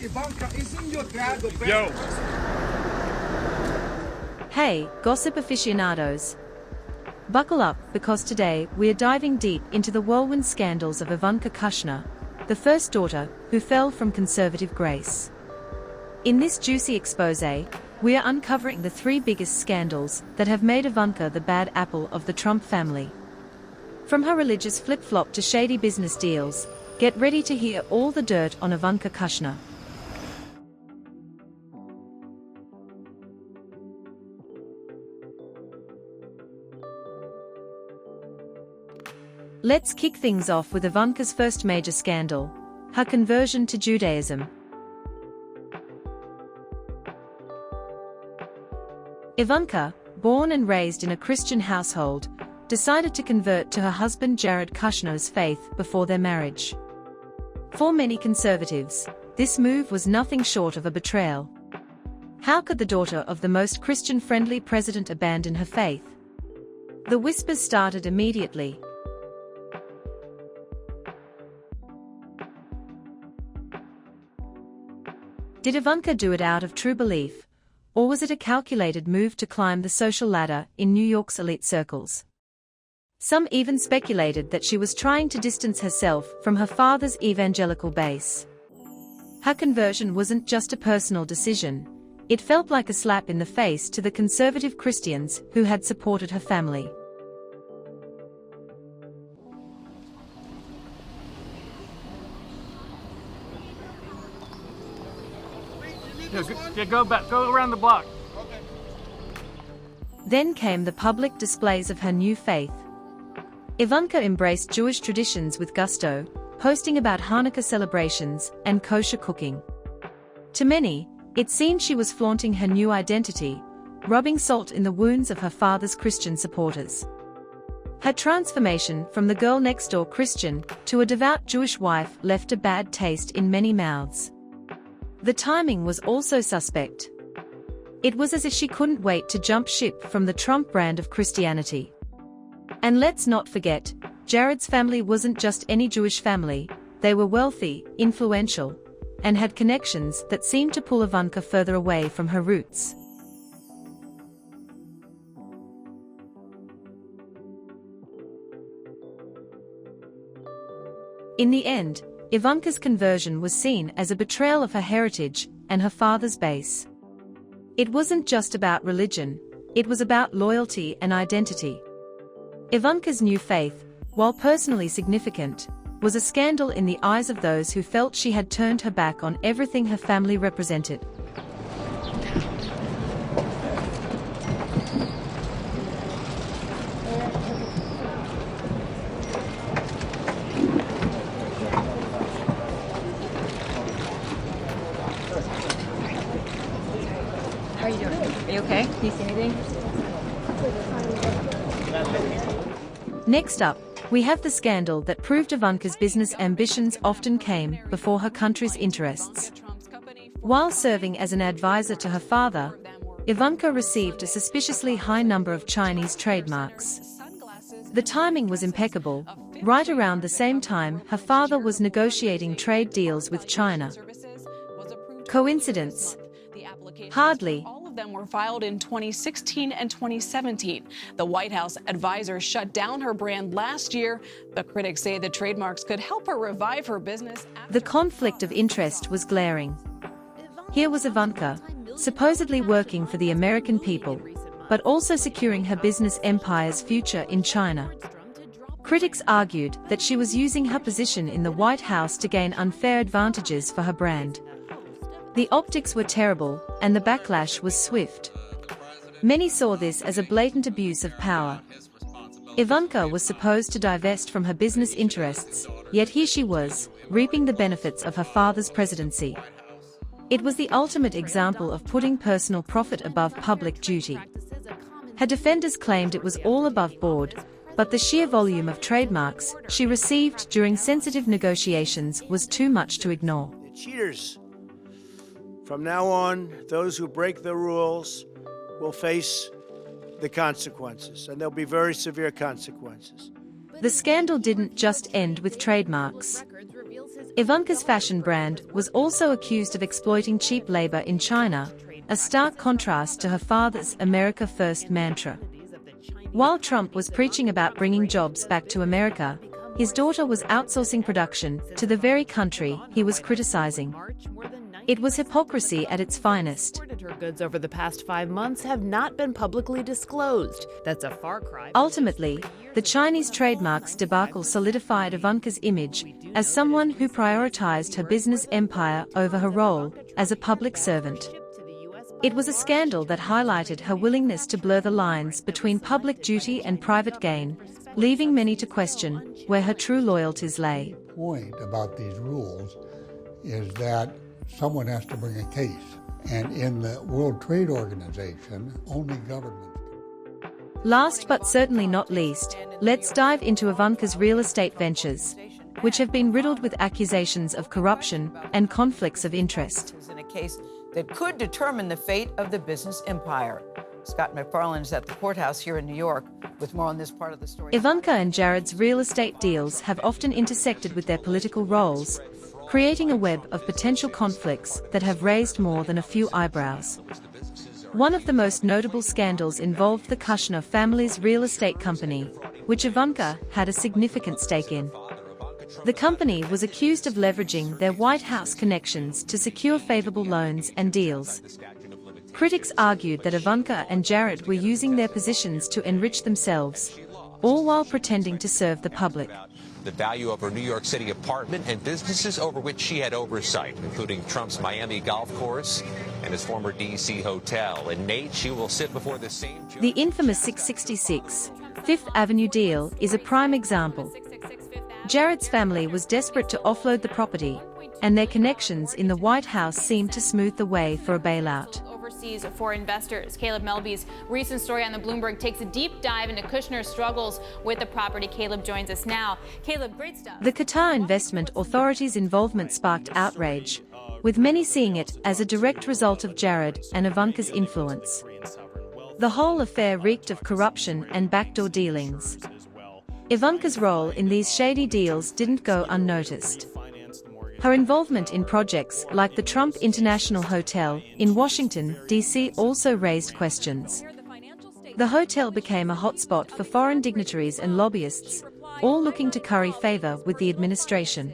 Ivanka, isn't your dad the best? Yo. Hey, gossip aficionados. Buckle up, because today we are diving deep into the whirlwind scandals of Ivanka Kushner, the first daughter who fell from conservative grace. In this juicy exposé, we are uncovering the three biggest scandals that have made Ivanka the bad apple of the Trump family. From her religious flip-flop to shady business deals, get ready to hear all the dirt on Ivanka Kushner. Let's kick things off with Ivanka's first major scandal, her conversion to Judaism. Ivanka, born and raised in a Christian household, decided to convert to her husband Jared Kushner's faith before their marriage. For many conservatives, this move was nothing short of a betrayal. How could the daughter of the most Christian-friendly president abandon her faith? The whispers started immediately. Did Ivanka do it out of true belief, or was it a calculated move to climb the social ladder in New York's elite circles? Some even speculated that she was trying to distance herself from her father's evangelical base. Her conversion wasn't just a personal decision, it felt like a slap in the face to the conservative Christians who had supported her family. Yeah, go around the block. Then came the public displays of her new faith. Ivanka embraced Jewish traditions with gusto, posting about Hanukkah celebrations and kosher cooking. To many, it seemed she was flaunting her new identity, rubbing salt in the wounds of her father's Christian supporters. Her transformation from the girl-next-door Christian to a devout Jewish wife left a bad taste in many mouths. The timing was also suspect. It was as if she couldn't wait to jump ship from the Trump brand of Christianity. And let's not forget, Jared's family wasn't just any Jewish family, they were wealthy, influential, and had connections that seemed to pull Ivanka further away from her roots. In the end, Ivanka's conversion was seen as a betrayal of her heritage and her father's base. It wasn't just about religion, it was about loyalty and identity. Ivanka's new faith, while personally significant, was a scandal in the eyes of those who felt she had turned her back on everything her family represented. How are you doing? Are you okay? Can you see anything? Next up, we have the scandal that proved Ivanka's business ambitions often came before her country's interests. While serving as an advisor to her father, Ivanka received a suspiciously high number of Chinese trademarks. The timing was impeccable, right around the same time her father was negotiating trade deals with China. Coincidence? Hardly. All of them were filed in 2016 and 2017. The White House advisor shut down her brand last year, but critics say the trademarks could help her revive her business. The conflict of interest was glaring. Here was Ivanka, supposedly working for the American people, but also securing her business empire's future in China. Critics argued that she was using her position in the White House to gain unfair advantages for her brand. The optics were terrible, and the backlash was swift. Many saw this as a blatant abuse of power. Ivanka was supposed to divest from her business interests, yet here she was, reaping the benefits of her father's presidency. It was the ultimate example of putting personal profit above public duty. Her defenders claimed it was all above board, but the sheer volume of trademarks she received during sensitive negotiations was too much to ignore. Cheaters. From now on, those who break the rules will face the consequences, and there'll be very severe consequences. The scandal didn't just end with trademarks. Ivanka's fashion brand was also accused of exploiting cheap labor in China, a stark contrast to her father's America First mantra. While Trump was preaching about bringing jobs back to America, his daughter was outsourcing production to the very country he was criticizing. It was hypocrisy at its finest. Her goods over the past 5 months have not been publicly disclosed. That's a far cry. Ultimately, the Chinese trademarks debacle solidified Ivanka's image as someone who prioritized her business empire over her role as a public servant. It was a scandal that highlighted her willingness to blur the lines between public duty and private gain, leaving many to question where her true loyalties lay. The point about these rules is that someone has to bring a case. And in the World Trade Organization, only governments can. Last but certainly not least, let's dive into Ivanka's real estate ventures, which have been riddled with accusations of corruption and conflicts of interest. In a case that could determine the fate of the business empire. Scott McFarland is at the courthouse here in New York with more on this part of the story. Ivanka and Jared's real estate deals have often intersected with their political roles, creating a web of potential conflicts that have raised more than a few eyebrows. One of the most notable scandals involved the Kushner family's real estate company, which Ivanka had a significant stake in. The company was accused of leveraging their White House connections to secure favorable loans and deals. Critics argued that Ivanka and Jared were using their positions to enrich themselves, all while pretending to serve the public. The value of her New York City apartment and businesses over which she had oversight, including Trump's Miami golf course and his former D.C. hotel. And Nate, she will sit before the same judge. The infamous 666 Fifth Avenue deal is a prime example. Jared's family was desperate to offload the property, and their connections in the White House seemed to smooth the way for a bailout. Overseas for investors. Caleb Melby's recent story on the Bloomberg takes a deep dive into Kushner's struggles with the property. Caleb joins us now. Caleb, great stuff. The Qatar Investment Authority's involvement sparked outrage, with many seeing it as a direct result of Jared and Ivanka's influence. The whole affair reeked of corruption and backdoor dealings. Ivanka's role in these shady deals didn't go unnoticed. Her involvement in projects like the Trump International Hotel in Washington, D.C. also raised questions. The hotel became a hotspot for foreign dignitaries and lobbyists, all looking to curry favor with the administration.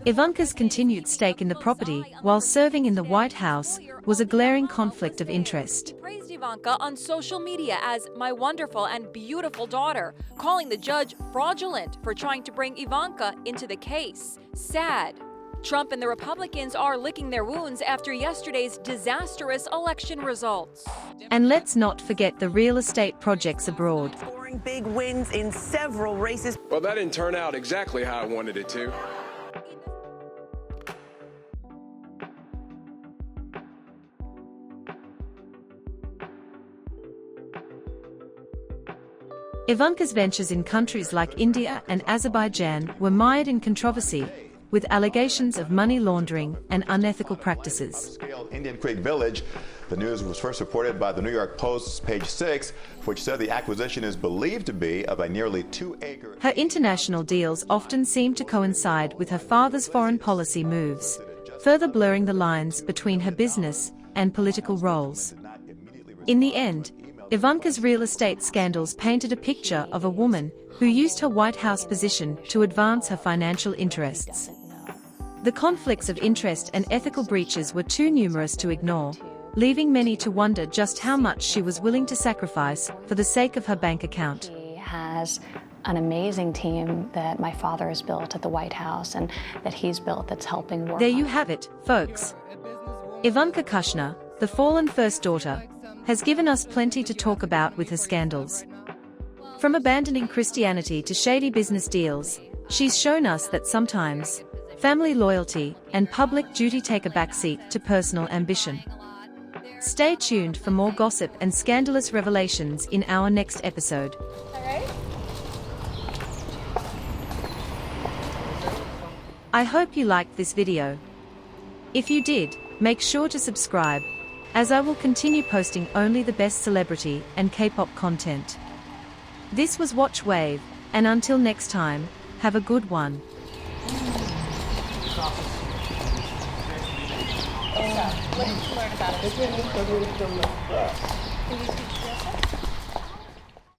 Ivanka's continued stake in the property while serving in the White House was a glaring conflict of interest. Praised Ivanka on social media as my wonderful and beautiful daughter, calling the judge fraudulent for trying to bring Ivanka into the case. Sad. Trump and the Republicans are licking their wounds after yesterday's disastrous election results. And let's not forget the real estate projects abroad. Scoring big wins in several races. Well, that didn't turn out exactly how I wanted it to. Ivanka's ventures in countries like India and Azerbaijan were mired in controversy, with allegations of money laundering and unethical practices. Indian Creek Village. The news was first reported by the New York Post's Page 6, which said the acquisition is believed to be of a nearly 2-acre. Her international deals often seem to coincide with her father's foreign policy moves, further blurring the lines between her business and political roles. In the end, Ivanka's real estate scandals painted a picture of a woman who used her White House position to advance her financial interests. The conflicts of interest and ethical breaches were too numerous to ignore, leaving many to wonder just how much she was willing to sacrifice for the sake of her bank account. She has an amazing team that my father has built at the White House and that he's built that's helping work. There you have it, folks. Ivanka Kushner, the fallen first daughter, has given us plenty to talk about with her scandals. From abandoning Christianity to shady business deals, she's shown us that sometimes family loyalty and public duty take a backseat to personal ambition. Stay tuned for more gossip and scandalous revelations in our next episode. I hope you liked this video. If you did, make sure to subscribe, as I will continue posting only the best celebrity and K-pop content. This was Watch Wave, And until next time, have a good one. What did you learn about it?